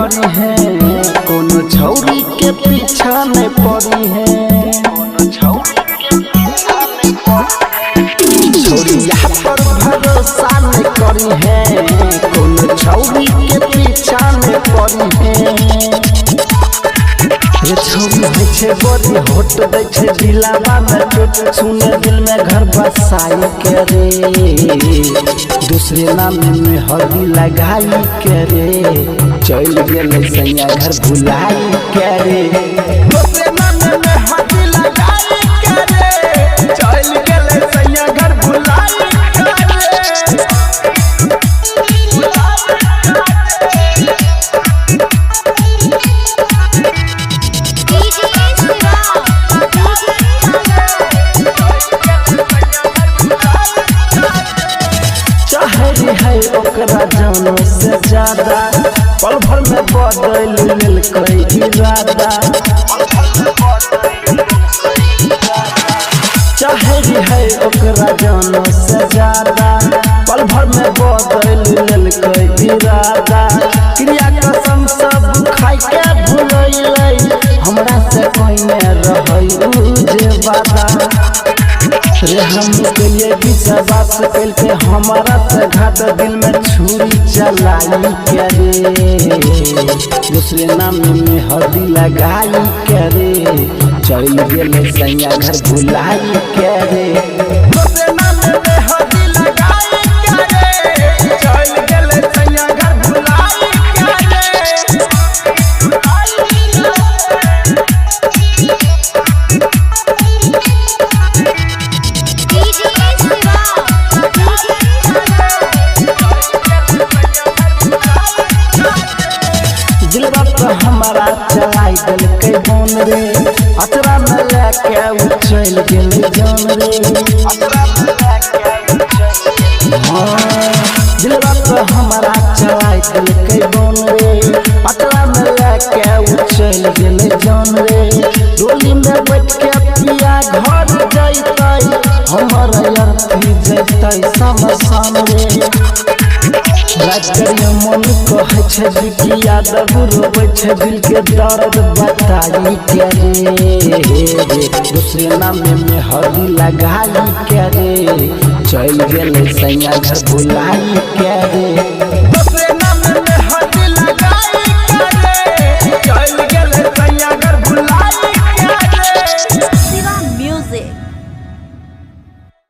करी है, कोनो छौरी के पीछा नहीं पड़ी है। छौरिया पर भरोसा नहीं करी है, कोनो छौरी के पीछा नहीं पड़ी है। ये छौरी है छे बड़ी होट दै छे दिलावा में चोट, सुने दिल में घर बसाई के रे। दूसरे नाम में हल्दी लगाई के रे, चल गेले सैया घर भुलाई के रे। दूसरे नाम में हल्दी लगाई के रे, चल गेले सैया घर भुलाई के रे। चाहे है ओकरा जानो से ज्यादा, पल भर में बदल लेल कोई इरादा। चाहे है ओकरा जानो से ज्यादा, पल भर में बदल लेल कोई इरादा। क्रिया कसम सब खाई के भूलैलै, हमरा से कोई में रहै जे वादा। रे हम कहिए विश्वास कल के हमारा से घाट, दिल में छुरी चलाई के रे। दूसरे नाम में हल्दी लगाई के रे, चल गेले सैया घर भुलाई के रे। दूसरे नाम में हल्दी लगाई के रे, चल गेले सैया घर भुलाई के रे। दिलवा पर हमारा चलाई दिल के बोन रे, अतरा में लेके उछल गेले जान रे। दिलवा पर हमारा चलाई दिल के बोन रे, अतरा में लेके उछल गेले जान रे। डोली में बैठ के पिया घर जैतै, हमारा अर्थी जैतै समसान रे। राजकरिया मन कहै छै बिकिया दबुरबै छै, दिल के दर्द बताई के रे। दूसरे नाम में हल्दी लगाई के रे, चल गेले सैया घर भुलाई के रे।